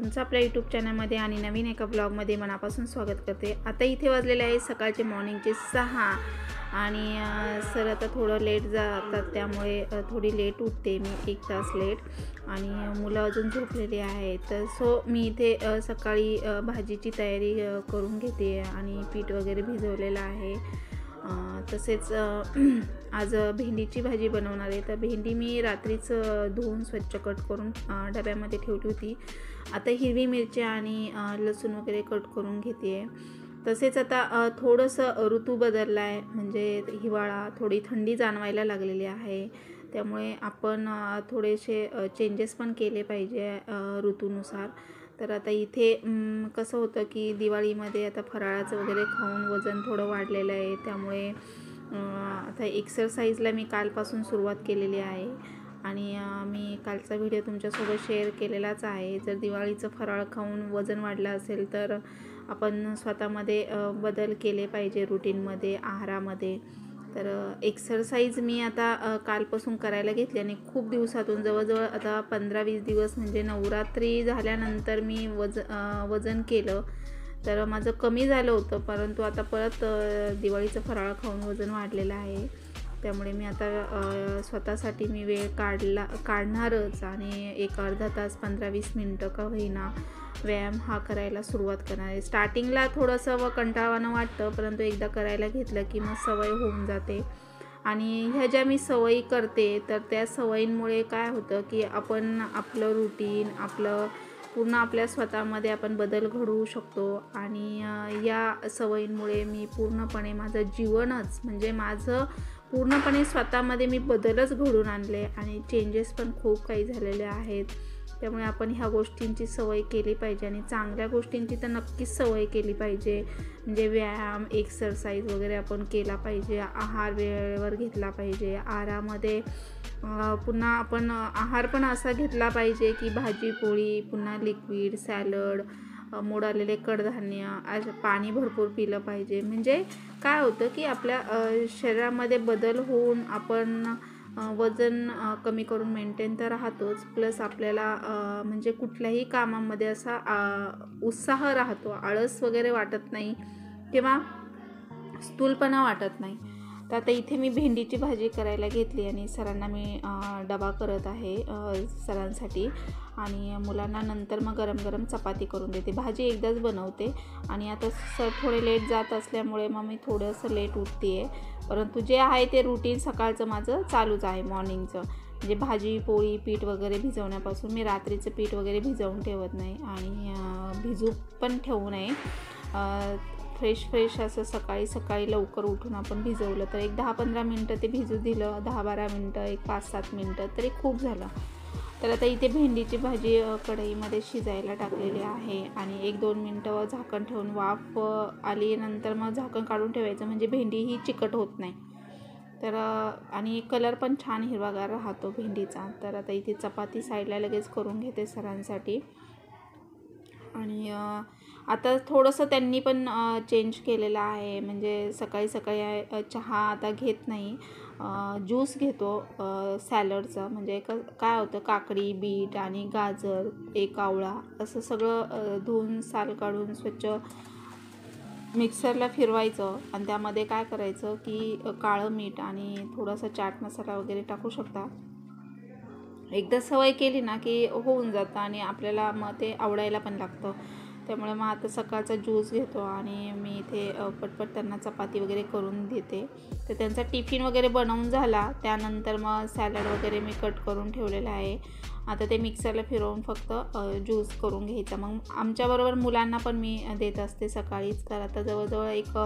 तुमचं आपल्या यूट्यूब चॅनलमध्ये आणि नवीन एका ब्लॉगमध्ये मनापासून स्वागत करते। आता इथे वाजलेले आहे सकाळचे मॉर्निंगचे 6 आणि सर आता थोडं लेट जातात त्यामुळे थोडी लेट उठते मी, 1 तास लेट। आणि मुलं अजून झोपलेली आहेत, तर मी इथे सकाळी भाजीची तयारी करून घेते आणि पीठ वगैरे भिजवलेलं आहे। तसेच आज भेंडीची भाजी बनवणार आहे। तर भेंडी मी रात्रीच धुवून स्वच्छ कट करून डब्यामध्ये ठेवली होती। आता हिरवी मिरची आणि लसूण वगैरे कट करून घेते आहे। तसेच आता थोडंसं ऋतू बदलला आहे, म्हणजे हिवाळा, थोडी थंडी जाणवायला लागलेली आहे, त्यामुळे आपण थोडेसे चेंजेस पण केले पाहिजे ऋतूनुसार। तर आता इथे कसं होतं की दिवाळीमध्ये आता फराळाचं वगैरे खाऊन वजन थोडं वाढलेलं आहे, त्यामुळे आता एक्सरसाइजला मी कालपासून सुरुवात केलेली आहे आणि मी कालचा व्हिडिओ तुमच्यासोबत शेअर केलेलाच आहे। जर दिवाळीचं फराळ खाऊन वजन वाढलं असेल तर आपण स्वतःमध्ये बदल केले पाहिजे रुटीनमध्ये, आहारामध्ये। तर एक्सरसाइज मी आता कालपासून करायला घेतली आणि खूप दिवसातून जवळजवळ आता 15-20 दिवस, म्हणजे नवरात्री झाल्यानंतर मी वजन केलं, तर माझं कमी झालं होतं, परंतु आता परत दिवाळीचं फराळ खाऊन वजन वाढलेलं आहे। त्यामुळे मी आता स्वतःसाठी मी वेळ काढणारच आणि एक अर्धा तास 15-20 मिनटं का होईना व्यायाम हा करायला सुरुवात करणार आहे। स्टार्टिंगला थोडंसं कंटाळवाणं वाटतं, परंतु एकदा करायला घेतलं की मग सवय होऊन जाते। आणि ह्या ज्या मी सवयी करते, तर त्या सवयींमुळे काय होतं की आपण आपलं रुटीन, आपलं पूर्ण आपल्या स्वतःमध्ये आपण बदल घडवू शकतो। आणि या सवयींमुळे मी पूर्णपणे माझं जीवनच, म्हणजे माझं पूर्णपणे स्वतःमध्ये मी बदलच घडवून आणले आणि चेंजेस पण खूप काही झालेले आहेत। त्यामुळे आपण ह्या गोष्टींची सवय केली पाहिजे आणि चांगल्या गोष्टींची तर नक्कीच सवय केली पाहिजे, म्हणजे व्यायाम, एक्सरसाइज वगैरे आपण केला पाहिजे, आहार वेळेवर घेतला पाहिजे। आहारामध्ये पुन्हा आपण आहार पण असा घेतला पाहिजे की भाजी पोळी, पुन्हा लिक्विड, सॅलड, मोड आलेले कडधान्य, पाणी भरपूर पिलं पाहिजे। म्हणजे काय होतं की आपल्या शरीरामध्ये बदल होऊन आपण वजन कमी करून मेंटेन तर राहतोच, प्लस आपल्याला म्हणजे कुठल्याही कामामध्ये असा उत्साह राहतो, आळस वगैरे वाटत नाही किंवा स्थूलपणा वाटत नाही। तर आता इथे मी भेंडीची भाजी करायला घेतली आणि सरांना मी डबा करत आहे सरांसाठी, आणि मुलांना नंतर मग गरम गरम चपाती करून देते। भाजी एकदाच बनवते आणि आता सर थोडे लेट जात असल्यामुळे मग मी थोडंसं लेट उठते आहे, परंतु जे आहे ते रुटीन सकाळचं माझं चालूच आहे मॉर्निंगचं। म्हणजे भाजी पोळी पीठ वगैरे भिजवण्यापासून, मी रात्रीचं पीठ वगैरे भिजवून ठेवत नाही आणि भिजू पण ठेवू नये। फ्रेश असं सकाळी लवकर उठून आपण भिजवलं तर एक 10-15 मिनटं ते भिजू दिलं, 10-12 मिनटं, एक 5-7 मिनटं तरी खूप झालं। तर आता इथे भेंडीची भाजी कढईमध्ये शिजायला टाकलेली आहे आणि 1-2 मिनटं झाकण ठेवून वाफ आली, नंतर मग झाकण काढून ठेवायचं, म्हणजे भेंडी ही चिकट होत नाही। तर आणि कलर पण छान हिरवागार राहतो भेंडीचा। तर आता इथे चपाती साईडला लगेच करून घेते सरांसाठी। आणि आता थोडंसं त्यांनी पण चेंज केलेलं आहे, म्हणजे सकाळी चहा आता घेत नाही, ज्यूस घेतो सॅलडचा। म्हणजे काय होतं, काकडी, बीट आणि गाजर, एक आवळा असं सगळं धुवून साल काढून स्वच्छ मिक्सरला फिरवायचं आणि त्यामध्ये काय करायचं की काळं मीठ आणि थोडासा चाट मसाला वगैरे टाकू शकता। एकदा सवय केली ना की होऊन जातं आणि आपल्याला मग ते आवडायला पण लागतं। त्यामुळे मग आता सकाळचा ज्यूस घेतो आणि मी इथे पटपट त्यांना चपाती वगैरे करून देते। तर त्यांचा टिफिन वगैरे बनवून झाला, त्यानंतर मग सॅलड वगैरे मी कट करून ठेवलेलं आहे। आता ते मिक्सरला फिरवून फक्त ज्यूस करून घ्यायचा। मग आमच्याबरोबर मुलांना पण मी देत असते सकाळीच। तर आता जवळजवळ एक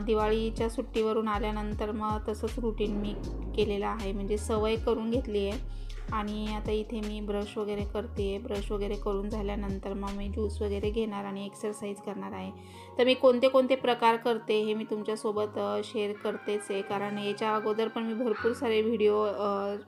दिवाळीच्या सुट्टीवरून आल्यानंतर मग तसंच रुटीन मी केलेलं आहे, म्हणजे सवय करून घेतली आहे। आणि आता इथे मी ब्रश वगैरे करते, ब्रश वगैरे करून झाल्यानंतर मग मी ज्यूस वगैरे घेणार आणि एक्सरसाइज करणार आहे। तर मी कोणते प्रकार करते हे मी तुमच्यासोबत शेअर करतेच आहे, कारण याच्या अगोदर पण मी भरपूर सारे व्हिडिओ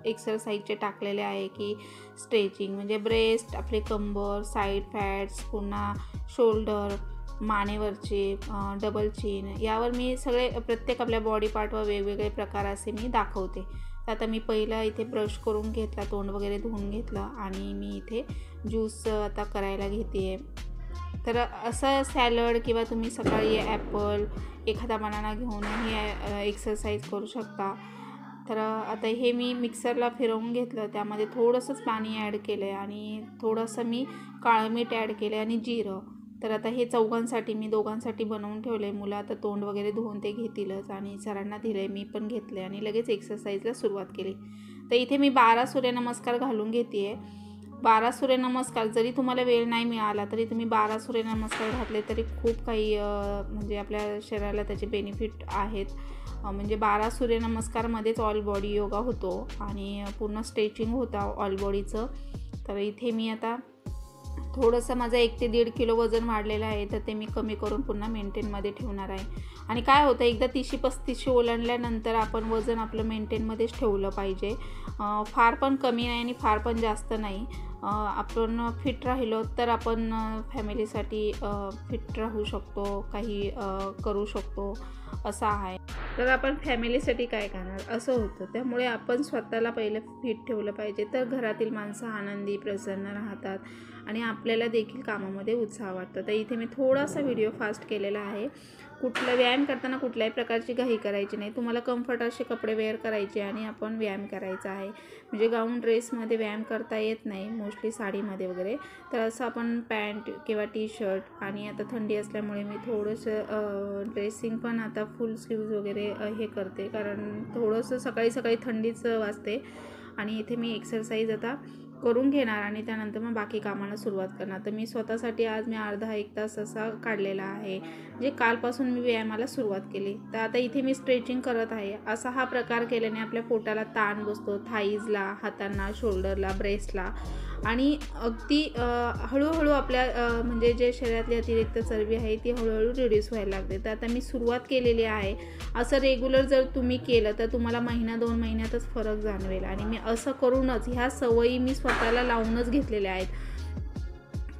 एक्सरसाइजचे टाकलेले आहे की स्ट्रेचिंग, म्हणजे ब्रेस्ट, आपले कंबर, साईड फॅट्स, पुन्हा शोल्डर, मानेवरचे, डबल चीन, यावर मी सगळे प्रत्येक आपल्या बॉडी पार्टवर वेगवेगळे प्रकार असे मी दाखवते। आता मी पहिला इथे ब्रश करून घेतला, तोंड वगैरे धुवून घेतलं आणि मी इथे ज्यूस आता करायला घेते आहे. तर असं सॅलड किंवा तुम्ही सकाळी ॲपल एखादा बनाना घेऊनही एक्सरसाइज करू शकता. तर आता हे मी मिक्सरला फिरवून घेतलं, त्यामध्ये थोडंसंच पाणी ॲड केलं आहे आणि थोडंसं मी काळं मीठ ॲड केलं आहे आणि जिरं. तर आता हे चौघांसाठी मी दोघांसाठी बनवून ठेवलं आहे. मुलं आता तोंड वगैरे धुवून ते घेतीलच आणि सरांना दिलं आहे, मी पण घेतलं आहे आणि लगेच एक्सरसाइजला सुरुवात केली. तर इथे मी 12 सूर्यनमस्कार घालून घेते आहे. 12 सूर्यनमस्कार जरी तुम्हाला वेळ नाही मिळाला तरी तुम्ही 12 सूर्यनमस्कार घातले तरी खूप काही म्हणजे आपल्या शरीराला त्याचे बेनिफिट आहेत. म्हणजे 12 सूर्यनमस्कारमध्येच ऑल बॉडी योगा होतो आणि पूर्ण स्ट्रेचिंग होतं ऑल बॉडीचं. तर इथे मी आता थोडंसं माझं 1 ते 1.5 किलो वजन वाढलेलं आहे, तर ते मी कमी करून पुन्हा मेंटेनमध्ये ठेवणार आहे. आणि काय होतं, एकदा 30-35 ओलांडल्यानंतर आपण वजन आपलं मेंटेनमध्येच ठेवलं पाहिजे. फार पण कमी नाही आणि फार पण जास्त नाही. आपण फिट राहिलो तर आपण फॅमिलीसाठी फिट राहू शकतो, काही करू शकतो असं आहे. तर आपण फॅमिलीसाठी काय करणार असं होतं. त्यामुळे आपण स्वतःला पहिलं फिट ठेवलं पाहिजे, तर घरातील माणसं आनंदी प्रसन्न राहतात आणि आपल्याला देखील कामामध्ये उत्साह वाटतो. तर इथे मी थोडासा व्हिडिओ फास्ट केलेला आहे. कुठला व्यायाम करताना कुठल्याही प्रकारची घाई करायची नाही. तुम्हाला कम्फर्ट असे कपडे वेअर करायचे आणि आपण व्यायाम करायचा आहे. म्हणजे गाऊन ड्रेसमध्ये व्यायाम करता येत नाही, मोस्टली साडीमध्ये वगैरे. तर असं आपण पॅन्ट किंवा टी शर्ट, आणि आता थंडी असल्यामुळे मी थोडंसं ड्रेसिंग पण आता फुल स्लीव्ज वगैरे हे करते, कारण थोडंसं सकाळी सकाळी थंडीच वाजते. आणि इथे मी एक्सरसाइज आता करून घेणार आणि त्यानंतर मग बाकी कामाला सुरुवात करणार. तर मी स्वतःसाठी आज मी अर्धा 1 तास असा काढलेला आहे, म्हणजे कालपासून मी व्यायामाला सुरुवात केली. तर आता इथे मी स्ट्रेचिंग करत आहे. असा हा प्रकार केल्याने आपल्या पोटाला ताण बसतो, थाईजला, हातांना, शोल्डरला, ब्रेस्टला, आणि अगदी हळूहळू आपल्या म्हणजे जे शरीरातली अतिरिक्त चरबी आहे ती हळूहळू रिड्यूस व्हायला लागते. तर आता मी सुरुवात केलेली आहे. असं रेग्युलर जर तुम्ही केलं तर तुम्हाला 1-2 महिन्यातच फरक जाणवेल. आणि मी असं करूनच ह्या सवयी मी स्वतःला लावूनच घेतलेल्या आहेत.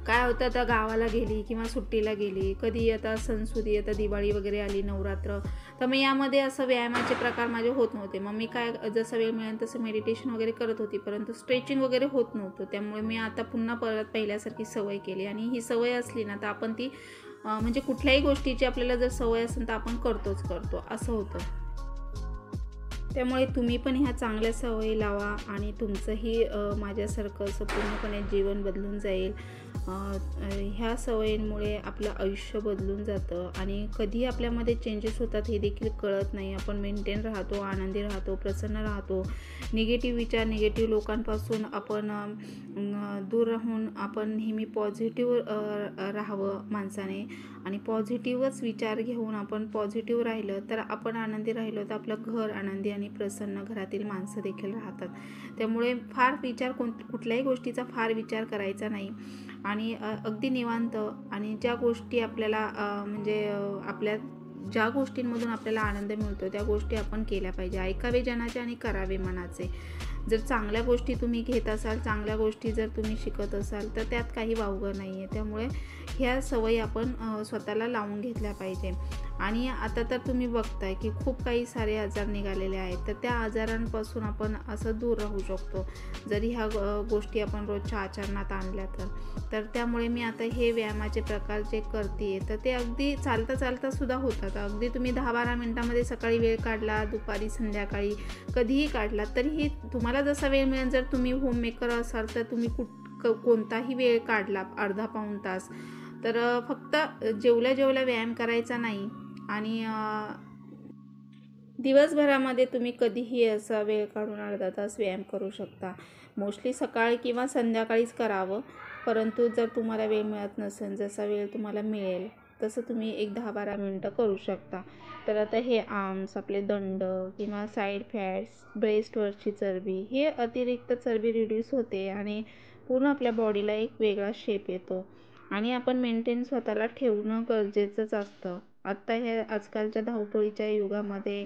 काय होतं, आता गावाला गेली किंवा सुट्टीला गेली, कधी आता सणसुदी, आता दिवाळी वगैरे आली, नवरात्र, तर मग यामध्ये असं व्यायामाचे प्रकार माझे होत नव्हते. मग मी काय, जसं वेळ मिळेल तसं मेडिटेशन वगैरे करत होती, परंतु स्ट्रेचिंग वगैरे होत नव्हतं. त्यामुळे मी आता पुन्हा परत पहिल्यासारखी सवय केली. आणि ही सवय असली ना तर आपण ती म्हणजे कुठल्याही गोष्टीची आपल्याला जर सवय असेल तर आपण करतो असं होतं. त्यामुळे तुम्ही पण ह्या चांगल्या सवयी लावा आणि तुमचंही माझ्यासारखं असं पूर्णपणे जीवन बदलून जाईल. ह्या सवयींमुळे आपलं आयुष्य बदलून जातं आणि कधी आपल्यामध्ये चेंजेस होतात हे देखील कळत नाही. आपण मेंटेन राहतो, आनंदी राहतो, प्रसन्न राहतो. निगेटिव्ह विचार, निगेटिव्ह लोकांपासून आपण दूर राहून आपण नेहमी पॉझिटिव्ह राहावं माणसाने, आणि पॉझिटिव्हच विचार घेऊन आपण पॉझिटिव्ह राहिलं तर आपण आनंदी राहिलो तर आपलं घर आनंदी आणि प्रसन्न, घरातील माणसं देखील राहतात. त्यामुळे फार विचार कुठल्याही गोष्टीचा फार विचार करायचा नाही आणि अगदी निवांत, आणि ज्या गोष्टी आपल्याला म्हणजे आपल्या ज्या गोष्टींमधून आपल्याला आनंद मिळतो त्या गोष्टी आपण केल्या पाहिजे. ऐकावे जनाचे आणि करावे मनाचे. जर चांगल्या गोष्टी तुम्ही घेत असाल, चांगल्या गोष्टी जर तुम्ही शिकत असाल तर त्यात काही वावगं नाही आहे. त्यामुळे ह्या सवयी आपण स्वतःला लावून घेतल्या पाहिजे. आणि आता तर तुम्ही बघताय की खूप काही सारे आजार निघालेले आहेत, तर त्या आजारांपासून आपण असं दूर राहू शकतो जरी ह्या गोष्टी आपण रोजच्या आचरणात आणल्या तर. त्यामुळे मी आता हे व्यायामाचे प्रकार जे करते तर ते अगदी चालता सुद्धा होतात. अगदी तुम्ही 10-12 मिनटामध्ये सकाळी वेळ काढला, दुपारी, संध्याकाळी कधीही काढला तरीही तुम्हाला जसा वेळ मिळेल. जर तुम्ही होममेकर असाल तर तुम्ही कोणताही वेळ काढला, अर्धा-पाऊण तास, तर फक्त जेवल्या व्यायाम करायचा नाही. आणि दिवसभरामध्ये तुम्ही कधीही असा वेळ काढून अर्धा तास व्यायाम करू शकता. मोस्टली सकाळी किंवा संध्याकाळीच करावं, परंतु जर तुम्हाला वेळ मिळत नसेल, जसा वेळ तुम्हाला मिळेल तसं तुम्ही 10-12 मिनटं करू शकता. तर आता हे आर्म्स, आपले दंड किंवा साईड फॅट्स, ब्रेस्टवरची चरबी, हे अतिरिक्त चरबी रिड्यूस होते आणि पूर्ण आपल्या बॉडीला एक वेगळा शेप येतो. आणि आपण मेंटेन स्वतःला ठेवणं गरजेचंच असतं. आत्ता ह्या आजकालच्या धावपळीच्या युगामध्ये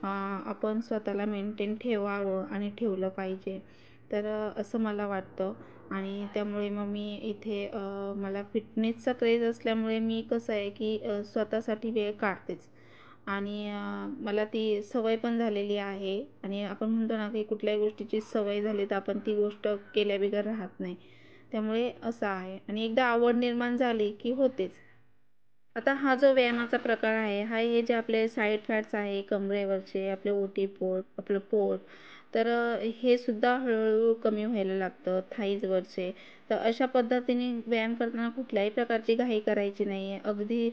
आपण स्वतःला मेंटेन ठेवावं आणि ठेवलं पाहिजे. तर असं मला वाटतं. आणि त्यामुळे मग मी इथे मला फिटनेसचा क्रेज असल्यामुळे मी कसं आहे की स्वतःसाठी वेळ काढतेच. आणि मला ती सवय पण झालेली आहे. आणि आपण म्हणतो ना की कुठल्याही गोष्टीची सवय झाली तर आपण ती गोष्ट केल्याबिगर राहत नाही. त्यामुळे असं आहे. आणि एकदा आवड निर्माण झाली की होतेच. आता हा जो व्यायामाचा प्रकार आहे, हा हे जे आपले साईड फॅट्स आहे कमरेवरचे, आपले ओटीपोट, आपलं पोट, तर हे सुद्धा हळूहळू कमी व्हायला लागतं थाईजवरचे. तर अशा पद्धतीने व्यायाम करताना कुठल्याही प्रकारची घाई करायची नाही आहे. अगदी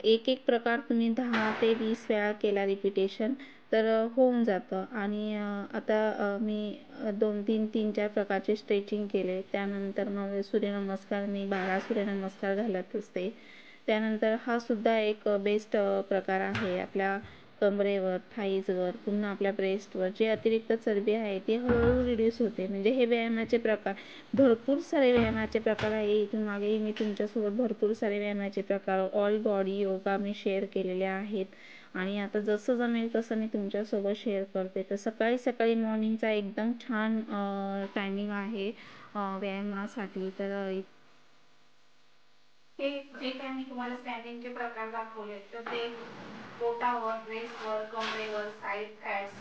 एक एक प्रकार तुम्ही 10 ते 20 वेळा केला रिपिटेशन तर होऊन जातं. आणि आता मी 2-3, 3-4 प्रकारचे स्ट्रेचिंग केले. त्यानंतर मग सूर्यनमस्कार मी 12 सूर्यनमस्कार घालत असते. त्यानंतर हा सुद्धा एक बेस्ट प्रकार आहे. आपल्या कमरेवर, थाईजवर, पुन्हा आपल्या ब्रेस्टवर जे अतिरिक्त चरबी आहे ती हळूहळू रिड्यूस होते. म्हणजे हे व्यायामाचे प्रकार, भरपूर सारे व्यायामाचे प्रकार आहे. इथून मागेही मी तुमच्यासोबत भरपूर सारे व्यायामाचे प्रकार ऑल बॉडी योगा मी शेअर केलेले आहेत. आणि आता जसं जमेल तसं मी तुमच्यासोबत शेअर करते. तर सकाळी सकाळी मॉर्निंगचा एकदम छान टायमिंग आहे व्यायामासाठी. तर हे जे काही मी तुम्हाला स्टँडिंगचे प्रकार दाखवले तर ते पोटावर, ब्रेस्टवर, कमरेवर, साईड फॅट्स,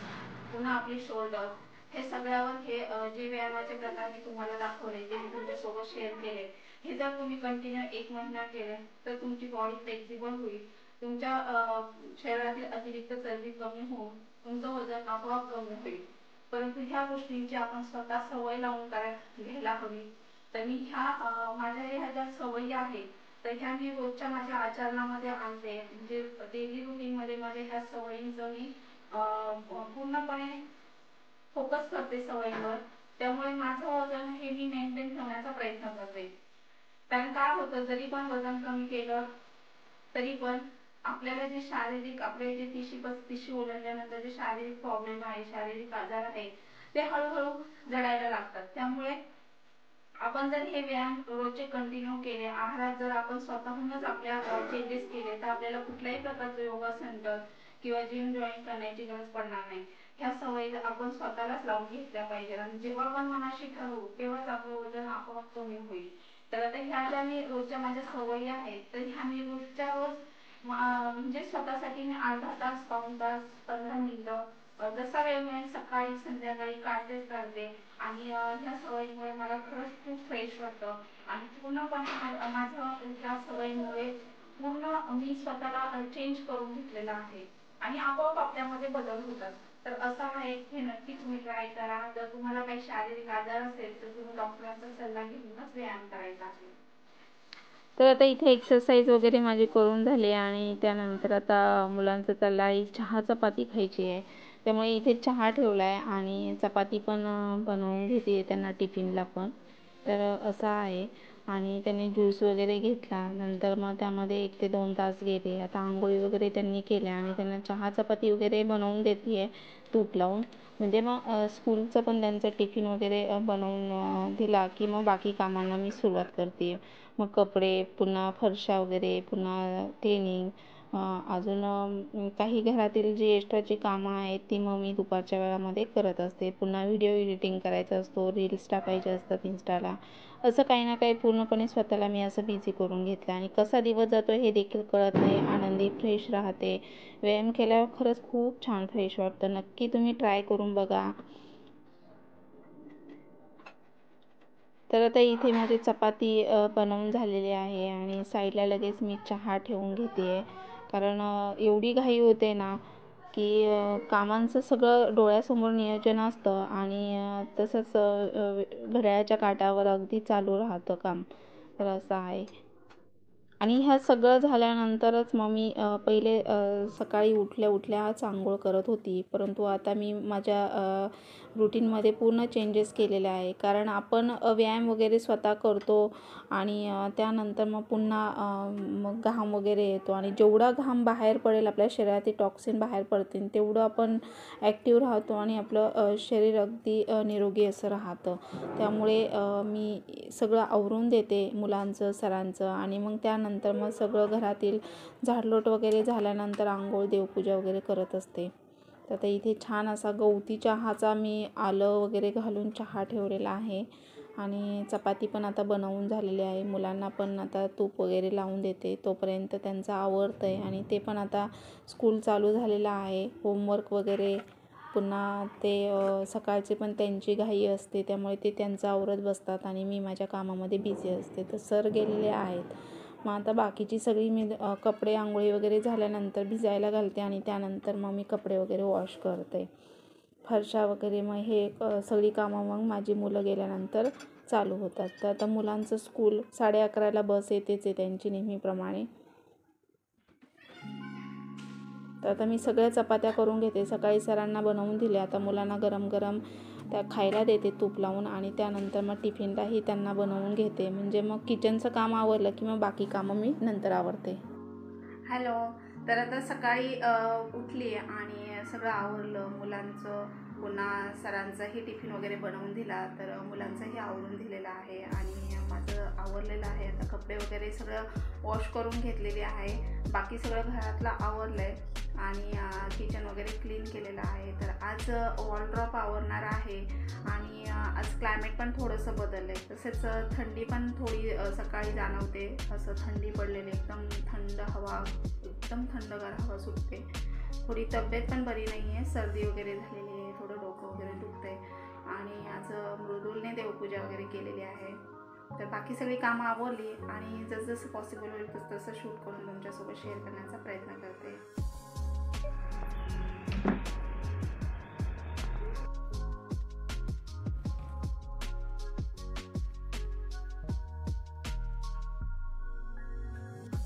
पुन्हा आपली शोल्डर, हे सगळ्यावर हे जे व्यायामाचे प्रकार मी तुम्हाला दाखवले, जे मी तुमच्यासोबत शेअर केले, हे जर तुम्ही कंटिन्यू 1 महिना केले तर तुमची बॉडी फ्लेक्झिबल होईल. तुमच्या शरीरातील अतिरिक्त चरबी कमी होऊन तुमचं वजन आपोआप कमी होईल. परंतु ह्या गोष्टींची आपण स्वतः सवय लावून घ्यायला हवी. तर मी माझ्या ह्या ज्या सवयी आहेत तर ह्या मी रोजच्या माझ्या आचरणामध्ये आणते. म्हणजे डेली रुटीनमध्ये माझ्या ह्या सवयींचं मी पूर्णपणे फोकस करते सवयींवर. त्यामुळे माझं वजन हे मी मेंटेन ठेवण्याचा प्रयत्न करते. कारण काय होतं, जरी पण वजन कमी केलं तरी पण आपल्याला जे शारीरिक, आपले जे 30-35 ओलांडल्यानंतर जे शारीरिक प्रॉब्लेम आहे, शारीरिक आजार आहे, ते हळूहळू जडायला लागतात. त्यामुळे आपण जर हे व्यायाम रोजचे कंटिन्यू केले, आहारात जर आपण स्वतःहूनच आपल्या चेंजेस केले तर आपल्याला कुठल्याही प्रकारचं योगा सेंटर किंवा जिम जॉईन करण्याची गरज पडणार नाही. ह्या सवयी आपण स्वतःलाच लावून घेतल्या पाहिजे. आणि जेव्हा आपण मनाशी ठरवू तेव्हाच आपलं वजन आपोआप कमी होईल. तर आता ह्या ज्या मी रोजच्या माझ्या सवयी आहेत तर ह्या मी रोजच्या रोज म्हणजे स्वतःसाठी मी अर्धा तास, पाऊण तास, 15 मिनिटं जसा वेळ मिळेल सकाळी संध्याकाळी काढतेच काढते. आणि ह्या सवयीमुळे मला खरंच खूप फ्रेश वाटतं. आणि पूर्णपणे माझं ह्या सवयीमुळे पूर्ण मी स्वतःला चेंज करून घेतलेलं आहे. आणि आपोआप आपल्यामध्ये बदल होतात. तर असं आहे, हे नक्की तुम्ही ट्राय करा. जर तुम्हाला काही शारीरिक आजार असेल तर तुम्ही डॉक्टरांचा सल्ला घेऊनच व्यायाम करायचा आहे. तर आता इथे एक्सरसाइज वगैरे माझी करून झाली आणि त्यानंतर आता मुलांचं चाललं आहे चहा चपाती खायची आहे. त्यामुळे इथे चहा ठेवला आहे आणि चपाती पण बनवून घेते त्यांना टिफिनला पण. तर असं आहे. आणि त्यांनी ज्यूस वगैरे घेतला. नंतर मग त्यामध्ये 1 ते 2 तास गेले. आता आंघोळी वगैरे त्यांनी केल्या आणि त्यांना चहा चपाती वगैरे बनवून देते आहे तूप लावून. म्हणजे मग स्कूलचं पण त्यांचं टिफिन वगैरे बनवून दिला की मग बाकी कामांना मी सुरुवात करते. मग कपडे, पुन्हा फरशा वगैरे, पुन्हा क्लिनिंग, अजून काही घरातील जी एक्स्ट्राची कामं आहेत ती मग मी दुपारच्या वेळामध्ये करत असते. पुन्हा व्हिडिओ एडिटिंग करायचा असतो, रील्स टाकायचे असतात इन्स्टाला. असं काही ना काही पूर्णपणे स्वतःला मी असं बिझी करून घेतलं. आणि कसा दिवस जातो हे देखील कळत नाही. आनंदी, फ्रेश राहते. व्यायाम केल्यावर खरंच खूप छान फ्रेश वाटतं. नक्की तुम्ही ट्राय करून बघा. तर आता इथे माझी चपाती बनवून झालेली आहे आणि साईडला लगेच मी चहा ठेवून घेते आहे. कारण एवढी घाई होते ना की कामांचं सगळं डोळ्यासमोर नियोजन असतं आणि तसंच घड्याळाच्या काठावर अगदी चालू राहतं काम. तर असं आहे. आणि ह्या सगळं झाल्यानंतरच मग मी पहिले सकाळी उठल्या उठल्याच अंघोळ करत होती. परंतु आता मी माझ्या रुटीनमध्ये पूर्ण चेंजेस केलेले आहे. कारण आपण व्यायाम वगैरे स्वतः करतो आणि त्यानंतर मग पुन्हा मग घाम वगैरे येतो आणि जेवढा घाम बाहेर पडेल आपल्या शरीरातील टॉक्सिन बाहेर पडतील तेवढं आपण ॲक्टिव्ह राहतो आणि आपलं शरीर अगदी निरोगी असं राहतं. त्यामुळे मी सगळं आवरून देते मुलांचं, सरांचं आणि मग त्यानंतर मग सगळं घरातील झाडलोट वगैरे झाल्यानंतर अंघोळ, देवपूजा वगैरे करत असते. तर आता इथे छान असा गवती चहाचा मी आलं वगैरे घालून चहा ठेवलेला आहे. आणि चपाती पण आता बनवून झालेली आहे. मुलांना पण आता तूप वगैरे लावून देते. तोपर्यंत त्यांचं आवरतं आहे आणि ते पण आता स्कूल चालू झालेलं आहे. होमवर्क वगैरे पुन्हा ते सकाळचे पण त्यांची घाई असते, त्यामुळे ते त्यांचं आवरत बसतात आणि मी माझ्या कामामध्ये बिझी असते. तर सर गेलेले आहेत. मग आता बाकीची सगळी मी कपडे आंघोळी वगैरे झाल्यानंतर भिजायला घालते आणि त्यानंतर मग मी कपडे वगैरे वॉश करते, फरशा वगैरे. मग हे सगळी कामं मग माझी मुलं गेल्यानंतर चालू होतात. तर आता मुलांचं स्कूल 11:30ला बस येतेच आहे त्यांची नेहमीप्रमाणे. तर आता मी सगळ्या चपात्या करून घेते. सकाळी सरांना बनवून दिले, आता मुलांना गरम गरम त्या खायला देते तूप लावून आणि त्यानंतर मग टिफिनलाही त्यांना बनवून घेते. म्हणजे मग किचनचं काम आवरलं की मग बाकी कामं मी नंतर आवरते. हॅलो. तर आता सकाळी उठली आणि सगळं आवरलं मुलांचं, पुन्हा सरांचाही टिफिन वगैरे बनवून दिला. तर मुलांचंही आवरून दिलेलं आहे आणि माझं आवरलेलं आहे. आता कपडे वगैरे सगळं वॉश करून घेतलेले आहे. बाकी सगळं घरातलं आवरलं आहे आणि किचन वगैरे क्लीन केलेलं आहे. तर आज वॉलड्रॉप आवरणार आहे आणि आज क्लायमेट पण थोडंसं बदललं आहे. तसेच थंडी पण थोडी सकाळी जाणवते. असं थंडी पडलेली, एकदम थंड हवा, एकदम थंडगार हवा सुटते. थोडी तब्येत पण बरी नाही आहे, सर्दी वगैरे झालेली आहे, थोडं डोकं वगैरे दुखतं आहे आणि आज मृदुलने देवपूजा वगैरे केलेली आहे. तर बाकी सगळी कामं आवरली आणि जसं पॉसिबल होईल तसं शूट करून तुमच्यासोबत शेअर करण्याचा प्रयत्न करते.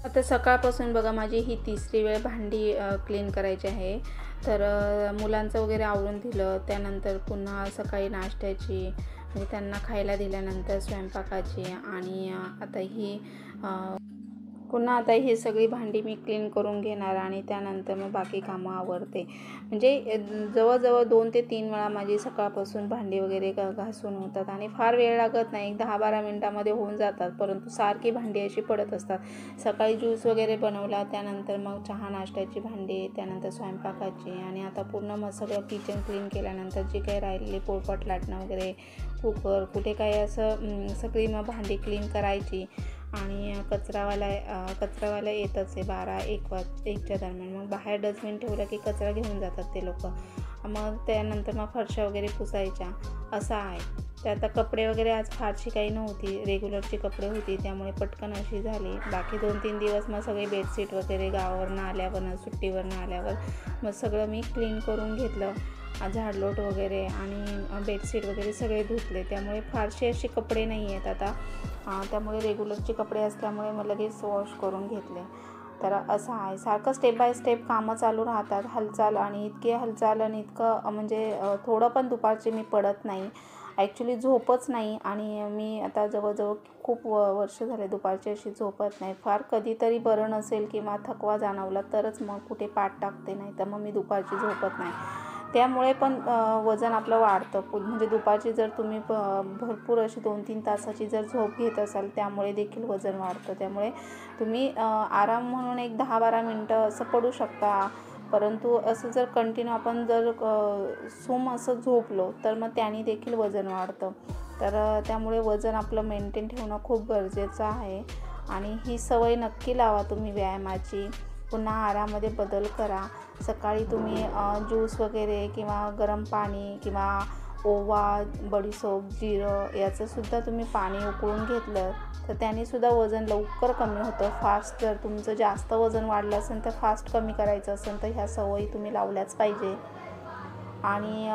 आता सकाळपासून बघा माझी ही 3री वेळ भांडी क्लीन करायची आहे. तर मुलांचं वगैरे आवरून दिलं, त्यानंतर पुन्हा सकाळी नाश्त्याची म्हणजे त्यांना खायला दिल्यानंतर स्वयंपाकाची आणि पुन्हा आता ही सगळी भांडी मी क्लीन करून घेणार आणि त्यानंतर मग बाकी कामं आवरते. म्हणजे जवळजवळ 2 ते 3 वेळा माझी सकाळपासून भांडी वगैरे घासून होतात आणि फार वेळ लागत नाही, 10-12 मिनटामध्ये होऊन जातात. परंतु सारखी भांडी अशी पडत असतात. सकाळी ज्यूस वगैरे बनवला, त्यानंतर मग चहा नाश्त्याची भांडी, त्यानंतर स्वयंपाकाची आणि आता पूर्ण मग सगळं किचन क्लीन केल्यानंतर जी काही राहिलेली पोळपाट लाटणं वगैरे, कुकर, कुठे काही असं सगळी मग भांडी क्लीन करायची. आणि कचरावाला येतच आहे 12-1च्या दरम्यान. मग बाहेर डस्टबिन ठेवलं की कचरा घेऊन जातात ते लोक. मग त्यानंतर मग फरशा वगैरे पुसायच्या, असं आहे. तर आता कपडे वगैरे आज फारशी काही नव्हती, रेग्युलरची कपडे होती, त्यामुळे पटकन अशी झाली. बाकी 2-3 दिवस मग सगळे बेडशीट वगैरे गावावरनं आल्यावर, सुट्टीवरनं आल्यावर मग सगळं मी क्लीन करून घेतलं, झाडलोट वगैरे आणि बेडशीट वगैरे सगळे धुतले. त्यामुळे फारसे असे कपडे नाही आहेत आता. त्यामुळे रेग्युलरचे कपडे असल्यामुळे मग लगेच वॉश करून घेतले. तर असं आहे, सारखं स्टेप बाय स्टेप कामं चालू राहतात, हालचाल आणि इतकं म्हणजे थोडं पण दुपारचे मी पडत नाही, ॲक्च्युली झोपच नाही. आणि मी आता जवळजवळ खूप वर्ष झाले दुपारची अशी झोपत नाही. फार कधीतरी बरं नसेल किंवा थकवा जाणवला तरच मग कुठे पाठ टाकते, नाही तर मग मी दुपारची झोपत नाही. त्यामुळे पण वजन आपलं वाढतं. म्हणजे दुपारची जर तुम्ही भरपूर अशी 2-3 तासाची जर झोप घेत असाल, त्यामुळे देखील वजन वाढतं. त्यामुळे तुम्ही आराम म्हणून एक 10-12 मिनटं असं पडू शकता. परंतु असं जर कंटिन्यू आपण जर असं झोपलो तर मग त्याने देखील वजन वाढतं. तर त्यामुळे वजन आपलं मेंटेन ठेवणं खूप गरजेचं आहे आणि ही सवय नक्की लावा तुम्ही व्यायामाची. पुन्हा आहारामध्ये बदल करा. सकाळी तुम्ही ज्यूस वगैरे किंवा गरम पाणी किंवा ओवा, बडीशोप, जिरं याचंसुद्धा तुम्ही पाणी उकळून घेतलं तर त्यानेसुद्धा वजन लवकर कमी होतं. फास्ट जर तुमचं जास्त वजन वाढलं असेल तर फास्ट कमी करायचं असेल तर ह्या सवयी तुम्ही लावल्याच पाहिजे. आणि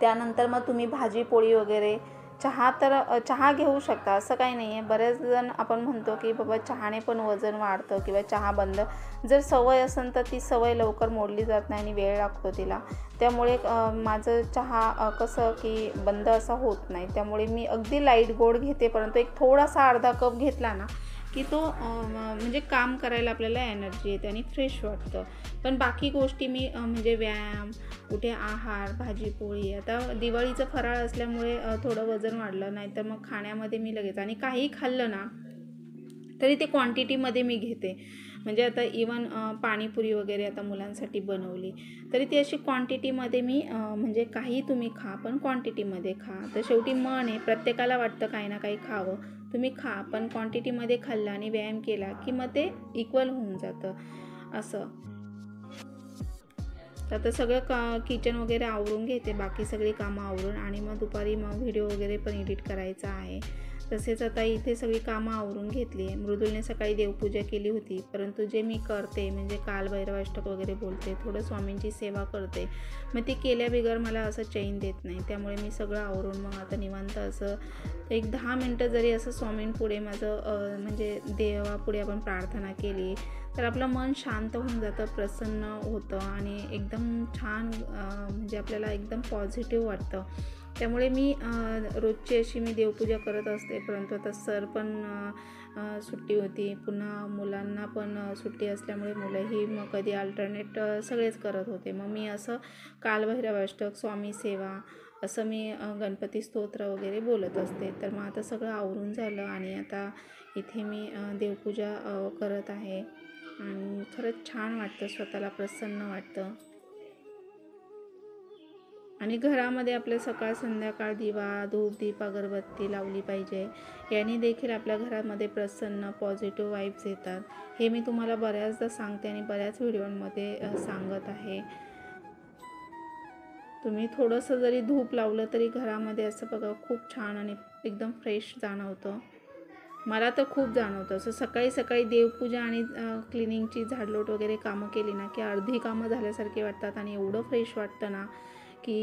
त्यानंतर मग तुम्ही भाजी पोळी वगैरे, चहा घेऊ शकता, असं काही नाही आहे. बरेच जण आपण म्हणतो की बाबा चहाने पण वजन वाढतं किंवा चहा बंद. जर सवय असेल तर ती सवय लवकर मोडली जात नाही आणि वेळ लागतो तिला. त्यामुळे माझं चहा कसं की बंद असा होत नाही. त्यामुळे मी अगदी लाईट गोड घेते, परंतु एक थोडासा अर्धा कप घेतला ना की तो म्हणजे काम करायला आपल्याला एनर्जी येते आणि फ्रेश वाटतं. पण बाकी गोष्टी मी म्हणजे व्यायाम, कुठे आहार, भाजी पोळी, आता दिवाळीचं फराळ असल्यामुळे थोडं वजन वाढलं, नाही तर मग खाण्यामध्ये मी लगेच आणि काही खाल्लं ना तरी ते क्वांटिटीमध्ये मी घेते. म्हणजे आता इवन पाणीपुरी वगैरे आता मुलांसाठी बनवली तरी ती अशी क्वांटिटीमध्ये मी म्हणजे काही तुम्ही खा पण क्वांटिटीमध्ये खा. तर शेवटी मन आहे, प्रत्येकाला वाटतं काही ना काही खावं, तुम्ही खा पण क्वांटिटीमध्ये खाल्लं आणि व्यायाम केला की मग ते इक्वल होऊन जातं असं. तर आता सगळं किचन वगैरे आवरून घेते, बाकी सगळी कामं आवरून, आणि मग दुपारी मग व्हिडिओ वगैरे पण एडिट करायचा आहे. तसेच आता इथे सगळी कामं आवरून घेतली आहे. मृदुलने सकाळी देवपूजा केली होती, परंतु जे मी करते म्हणजे कालभैरवाष्टक वगैरे बोलते, थोडं स्वामींची सेवा करते, मग ती केल्याबिगर मला असं चैन देत नाही. त्यामुळे मी सगळं आवरून मग आता निवांत असं एक 10 मिनटं जरी असं स्वामींपुढे माझं म्हणजे देवापुढे आपण प्रार्थना केली तर आपलं मन शांत होऊन जातं, प्रसन्न होतं आणि एकदम छान म्हणजे आपल्याला एकदम पॉझिटिव्ह वाटतं. त्यामुळे मी रोजची अशी मी देवपूजा करत असते, परंतु आता सर पण सुट्टी होती, पुन्हा मुलांना पण सुट्टी असल्यामुळे मुलंही मग कधी अल्टरनेट सगळेच करत होते. मग मी असं कालभैरवाष्टक, स्वामी सेवा असं मी गणपती स्तोत्र वगैरे बोलत असते. तर मग आता सगळं आवरून झालं आणि आता इथे मी देवपूजा करत आहे आणि खरंच छान वाटतं, स्वतःला प्रसन्न वाटतं. आणि घरामध्ये आपल्या सकाळ संध्याकाळ दिवा, धूप, दीप, अगरबत्ती लावली पाहिजे. याने देखील आपल्या घरामध्ये प्रसन्न पॉझिटिव्ह वाईब्स येतात. हे मी तुम्हाला बऱ्याचदा सांगते आणि बऱ्याच व्हिडिओमध्ये सांगत आहे. तुम्ही थोडंसं जरी धूप लावलं तरी घरामध्ये असं बघा खूप छान आणि एकदम फ्रेश जाणवतं. मला तर खूप जाणवतं. असं सकाळी सकाळी देवपूजा आणि क्लिनिंगची झाडलोट वगैरे कामं केली ना की अर्धी कामं झाल्यासारखे वाटतात आणि एवढं फ्रेश वाटतं ना की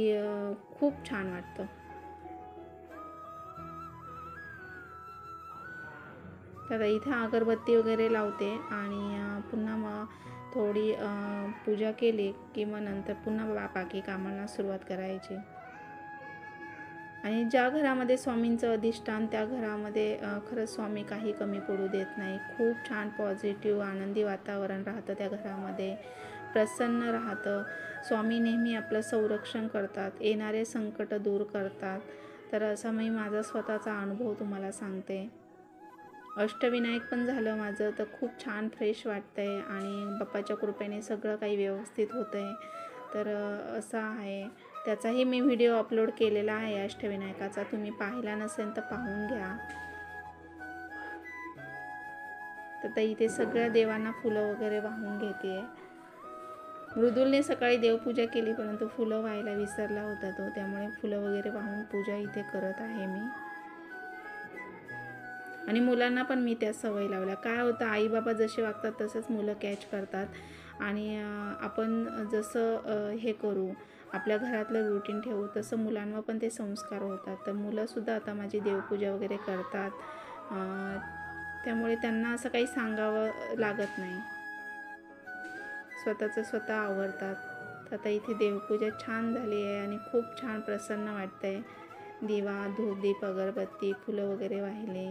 खूप छान वाटतं. तर इथे अगरबत्ती वगैरे लावते आणि पुन्हा मग थोडी पूजा केली की मग नंतर पुन्हा बाकी कामांना सुरुवात करायची. आणि ज्या घरामध्ये स्वामींचं अधिष्ठान त्या घरामध्ये खरंच स्वामी काही कमी पडू देत नाही. खूप छान पॉझिटिव्ह आनंदी वातावरण राहतं त्या घरामध्ये, प्रसन्न राहतं. स्वामी नेहमी आपलं संरक्षण करतात, येणारे संकट दूर करतात. तर असा मी माझा स्वतःचा अनुभव तुम्हाला सांगते. अष्टविनायक पण झालं माझं, तर खूप छान फ्रेश वाटतं आहे आणि बाप्पाच्या कृपेने सगळं काही व्यवस्थित होतं आहे. तर असं आहे. त्याचाही मी व्हिडिओ अपलोड केलेला आहे अष्टविनायकाचा, तुम्ही पाहिला नसेल तर पाहून घ्या. तर इथे सगळ्या देवांना फुलं वगैरे वाहून घेते. मृदुलने सकाळी देवपूजा केली, परंतु फुलं व्हायला विसरला होता तो, त्यामुळे फुलं वगैरे वाहून पूजा इथे करत आहे मी. आणि मुलांना पण मी त्या सवय लावल्या. काय होतं, आई बाबा जसे वागतात तसंच मुलं कॅच करतात आणि आपण जसं हे करू, आपल्या घरातलं रुटीन ठेवू, तसं मुलांवर पण ते संस्कार होतात. तर मुलंसुद्धा आता माझी देवपूजा वगैरे करतात, त्यामुळे त्यांना असं काही सांगावं लागत नाही, स्वतःचं स्वतः आवरतात. तर आता इथे देवपूजा छान झाली आहे आणि खूप छान प्रसन्न वाटतं आहे. दिवा, धूप, दीप, अगरबत्ती, फुलं वगैरे वाहिले,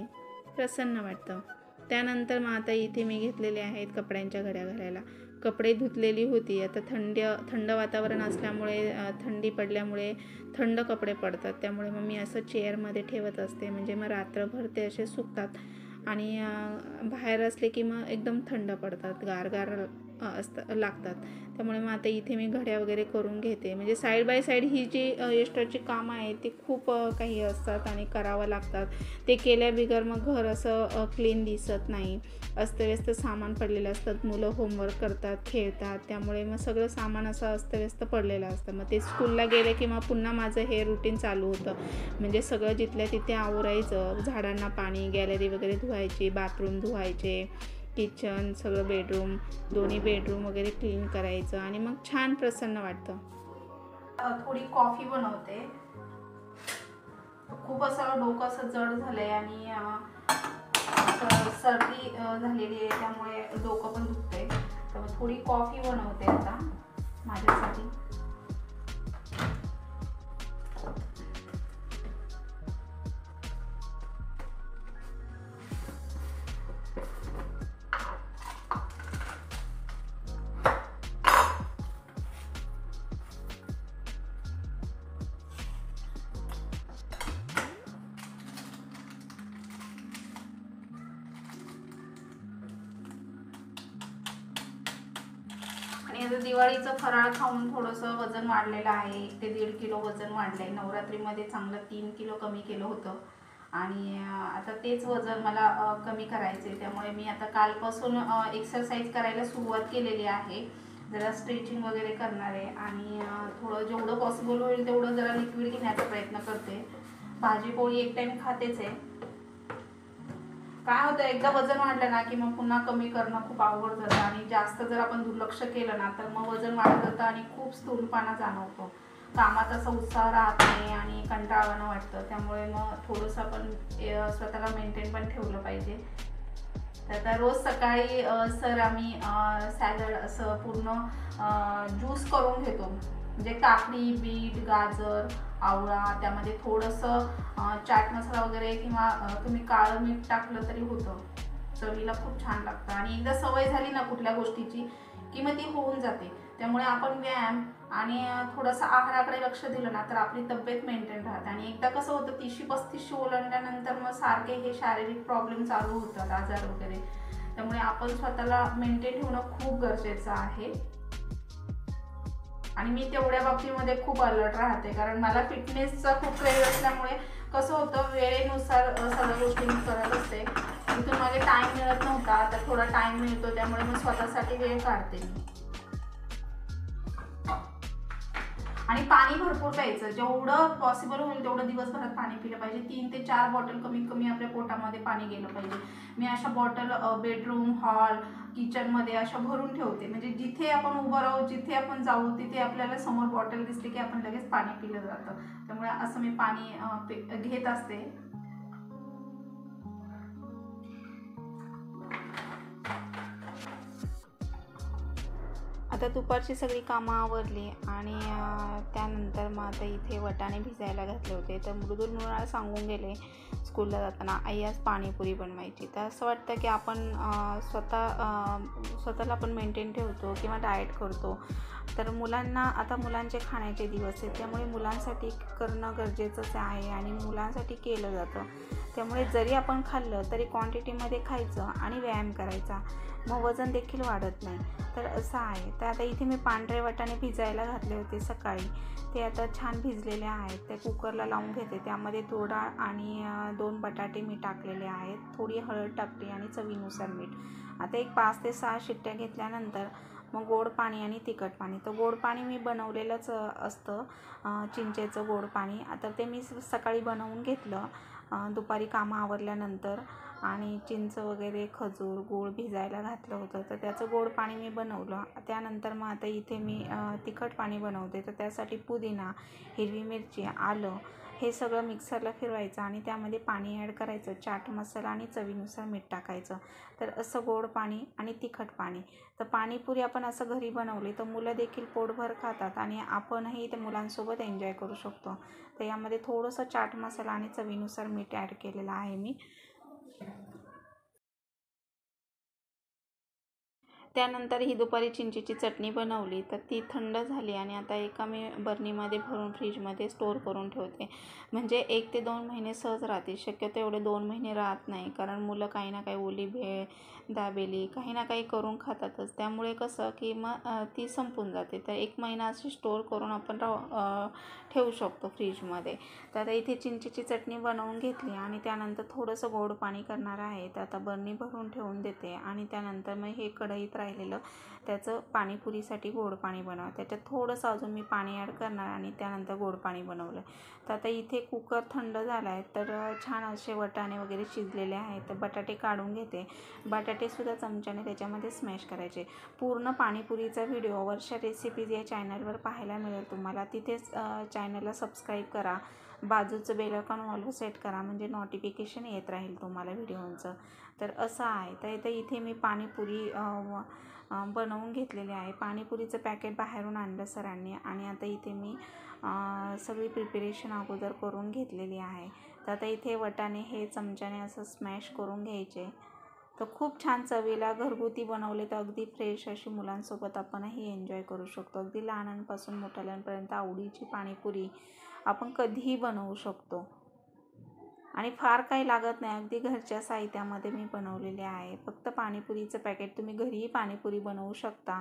प्रसन्न वाटतं. त्यानंतर मग आता इथे मी घेतलेले आहेत कपड्यांच्या घड्या घालायला. कपडे धुतलेली होती, आता थंड वातावरण असल्यामुळे, थंडी पडल्यामुळे थंड कपडे पडतात, त्यामुळे मग मी असं चेअरमध्ये ठेवत असते, म्हणजे मग रात्रभर ते असे सुकतात आणि बाहेर असले की मग एकदम थंड पडतात, गारगार लागतात. त्यामुळे मग आता इथे मी घड्या वगैरे करून घेते. म्हणजे साईड बाय साईड ही जी एक्स्ट्राची कामं आहेत ती खूप काही असतात आणि करावं लागतात. ते केल्याबिगर मग घर असं क्लीन दिसत नाही, अस्तव्यस्त सामान पडलेलं असतात, मुलं होमवर्क करतात, खेळतात, त्यामुळे मग सगळं सामान असं अस्तव्यस्त पडलेलं असतं. मग ते स्कूलला गेले की मग पुन्हा माझं हे रुटीन चालू होतं, म्हणजे सगळं जिथल्या तिथे आवरायचं, झाडांना पाणी, गॅलरी वगैरे धुवायची, बाथरूम धुवायचे, किचन, सगळं बेडरूम, दोन्ही बेडरूम वगैरे क्लीन करायचं आणि मग छान प्रसन्न वाटतं. थोडी कॉफी बनवते. खूप असं डोकं असं जड झालं आहे आणि सर्दी झालेली आहे, त्यामुळे डोकं पण दुखते. तर थोडी कॉफी बनवते आता माझ्यासाठी. आणि आता दिवाळीचं फराळ खाऊन थोडंसं वजन वाढलेलं आहे, 1 ते 1.5 किलो वजन वाढलं आहे. नवरात्रीमध्ये चांगलं 3 किलो कमी केलं होतं आणि आता तेच वजन मला कमी करायचं आहे. त्यामुळे मी आता कालपासून एक्सरसाइज करायला सुरुवात केलेली आहे. जरा स्ट्रेचिंग वगैरे करणार आहे आणि थोडं जेवढं पॉसिबल होईल तेवढं जरा लिक्विड घेण्याचा प्रयत्न करते. भाजी पोळी एक टाइम खातेच आहे. काय होतं एकदा वजन वाढलं ना की मग पुन्हा कमी करणं खूप अवघड जातं आणि जास्त जर आपण दुर्लक्ष केलं ना तर मग वजन वाढत जातं आणि खूप स्थूलपणा जाणवतो. कामात असा उत्साह राहत नाही आणि कंटाळवाणं वाटतं. त्यामुळे मग थोडंसं आपण स्वतःला मेंटेन पण ठेवलं पाहिजे. तर आता रोज सकाळी सर आम्ही सॅलड असं पूर्ण ज्यूस करून घेतो. म्हणजे काकडी, बीट, गाजर, आवळा, त्यामध्ये थोडंसं चाट मसाला वगैरे किंवा तुम्ही काळं मीठ टाकलं तरी होतं. चवीला खूप छान लागतं आणि एकदा सवय झाली ना कुठल्या गोष्टीची की मग ती होऊन जाते. त्यामुळे आपण व्यायाम आणि थोडंसं आहाराकडे लक्ष दिलं ना तर आपली तब्येत मेंटेन राहते. आणि एकदा कसं होतं 30-35 ओलांडल्यानंतर मग सारखे हे शारीरिक प्रॉब्लेम चालू होतात, आजार वगैरे. त्यामुळे आपण स्वतःला मेंटेन ठेवणं खूप गरजेचं आहे. आणि मी तेवढ्या बाबतीमध्ये खूप अलर्ट राहते कारण मला फिटनेसचा खूप क्रेज असल्यामुळे कसं होतं वेळेनुसार सगळ्या गोष्टी मी करत असते. इथून मागे टाईम मिळत नव्हता, तर थोडा टाईम मिळतो त्यामुळे मी स्वतःसाठी वेळ काढते. आणि पाणी भरपूर प्यायचं. जेवढं पॉसिबल होईल तेवढं दिवसभरात पाणी पिलं पाहिजे. 3 ते 4 बॉटल कमीत कमी आपल्या पोटामध्ये पाणी गेलं पाहिजे. मी अशा बॉटल बेडरूम, हॉल, किचनमध्ये अशा भरून ठेवते. म्हणजे जिथे आपण उभं राहू, जिथे आपण जाऊ तिथे आपल्याला समोर बॉटल दिसली की आपण लगेच पाणी पिलं जातं. त्यामुळे असं मी पाणी घेत असते. आता दुपारची सगळी कामं आवरली आणि त्यानंतर मग आता इथे वाटाणे भिजायला घातले होते. तर मृदुल मुलाला सांगून गेले स्कूलला जाताना, आई आज पाणीपुरी बनवायची. तर असं वाटतं की आपण स्वतःला आपण मेंटेन ठेवतो किंवा डाएट करतो. तर मुलांना आता मुलांचे खाण्याचे दिवस आहेत त्यामुळे मुलांसाठी करणं गरजेचंच आहे आणि मुलांसाठी केलं जातं. त्यामुळे जरी आपण खाल्लं तरी क्वांटिटीमध्ये खायचं आणि व्यायाम करायचा, मग वजन देखील वाढत नाही. तर असं आहे. तर आता इथे मी पांढरे वाटाणे भिजायला घातले होते सकाळी. ते आता छान भिजलेले आहेत. ते कुकरला लावून घेते. त्यामध्ये तूर डाळ आणि 2 बटाटे मी टाकलेले आहेत. थोडी हळद टाकली आणि चवीनुसार मीठ. आता एक 5 ते 6 शिट्ट्या घेतल्यानंतर मग गोड पाणी आणि तिखट पाणी. तर गोड पाणी मी बनवलेलंच असतं, चिंचेचं गोड पाणी. आता ते मी सकाळी बनवून घेतलं दुपारी कामं आवरल्यानंतर आणि चिंच वगैरे, खजूर, गूळ भिजायला घातलं होतं. तर त्याचं गोड पाणी मी बनवलं. त्यानंतर मग आता इथे मी तिखट पाणी बनवते. तर त्यासाठी पुदिना, हिरवी मिरची, आलं हे सगळं मिक्सरला फिरवायचं आणि त्यामध्ये पाणी ॲड करायचं, चाट मसाला आणि चवीनुसार मीठ टाकायचं. तर असं गोड पाणी आणि तिखट पाणी. तर पाणीपुरी आपण असं घरी बनवली तर मुलं देखील पोटभर खातात आणि आपणही ते मुलांसोबत एन्जॉय करू शकतो. तर यामध्ये थोडंसं चाट मसाला आणि चवीनुसार मीठ ॲड केलेलं आहे मी. त्यानंतर ही दुपारी चिंचेची चटणी बनवली तर ती थंड झाली आणि आता एका मी बर्नीमध्ये भरून फ्रीजमध्ये स्टोअर करून ठेवते. म्हणजे 1 ते 2 महिने सहज राहते. शक्यतो एवढे 2 महिने राहत नाही कारण मुलं काही ना काही ओली भेळ, दाबेली काही ना काही करून खातातच. त्यामुळे कसं की मग ती संपून जाते. तर 1 महिना अशी स्टोअर करून आपण ठेवू शकतो फ्रीजमध्ये. तर आता इथे चिंचेची चटणी बनवून घेतली आणि त्यानंतर थोडंसं गोड पाणी करणार आहे. तर आता बर्नी भरून ठेवून देते आणि त्यानंतर मग हे कढईत राहिलेलं त्याचं पाणीपुरीसाठी गोड पाणी बनवा. त्याच्यात थोडंसं अजून मी पाणी ॲड करणार आणि त्यानंतर गोड पाणी बनवलं. तर आता इथे कुकर थंड झाला आहे तर छान असे वाटाणे वगैरे शिजलेले आहेत. तर बटाटे काढून घेते. बटाटेसुद्धा चमच्याने त्याच्यामध्ये स्मॅश करायचे. पूर्ण पाणीपुरीचा व्हिडिओ वर्षा रेसिपीज या चॅनलवर पाहायला मिळेल तुम्हाला. तिथेच चॅनलला सबस्क्राईब करा, बाजूचं बेल आयकॉन ऑलवर सेट करा म्हणजे नोटिफिकेशन येत राहील तुम्हाला व्हिडिओचं. तर असं आहे. तर इथे मी पाणीपुरी बनवून घेतलेली आहे. पाणीपुरीचं पॅकेट बाहेरून आणलं सरांनी आणि आता इथे मी सगळी प्रिपरेशन अगोदर करून घेतलेली आहे. तर आता इथे वाटाणे हे चमच्याने असं स्मॅश करून घ्यायचे. तर खूप छान चवीला घरगुती बनवले तर अगदी फ्रेश अशी मुलांसोबत आपणही एन्जॉय करू शकतो. अगदी लहानांपासून मोठ्याल्यांपर्यंत आवडीची पाणीपुरी आपण कधीही बनवू शकतो आणि फार काही लागत नाही. अगदी घरच्या साहित्यामध्ये मी बनवलेले आहे. फक्त पाणीपुरीचं पॅकेट. तुम्ही घरीही पाणीपुरी बनवू शकता.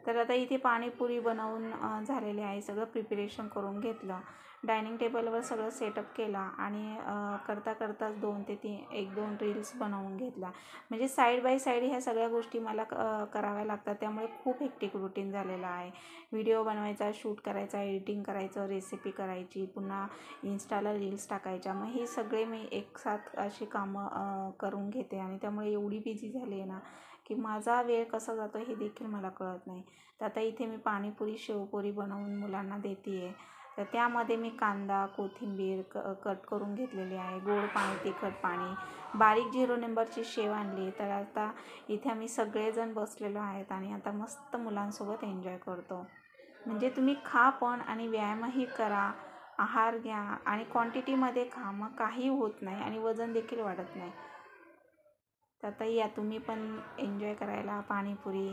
तर आता इथे पाणीपुरी बनवून झालेले आहे. सगळं प्रिपरेशन करून घेतलं. डायनिंग टेबलवर सगळं सेटअप केला आणि करता करताच 2 ते 1-2 रील्स बनवून घेतला. म्हणजे साईड बाय साईड ह्या सगळ्या गोष्टी मला कराव्या लागतात. त्यामुळे खूप हेक्टिक रुटीन झालेलं आहे. व्हिडिओ बनवायचा, शूट करायचा, एडिटिंग करायचं, रेसिपी करायची, पुन्हा इन्स्टाला रील्स टाकायच्या. मग हे सगळे मी एकसाथ अशी कामं करून घेते आणि त्यामुळे एवढी बिझी झाली आहे ना की माझा वेळ कसा जातो हे देखील मला कळत नाही. तर आता इथे मी पाणीपुरी, शेवपुरी बनवून मुलांना देते आहे. तर त्यामध्ये मी कांदा, कोथिंबीर कट करून घेतलेली आहे. गोड पाणी, तिखट पाणी, बारीक 0 नंबरची शेव आणली. तर आता इथे आम्ही सगळेजण बसलेलो आहेत आणि आता मस्त मुलांसोबत एन्जॉय करतो. म्हणजे तुम्ही खा पण आणि व्यायामही करा, आहार घ्या आणि क्वांटिटीमध्ये खा. मग काही होत नाही आणि वजन देखील वाढत नाही. तर आता या तुम्ही पण एन्जॉय करायला पाणीपुरी.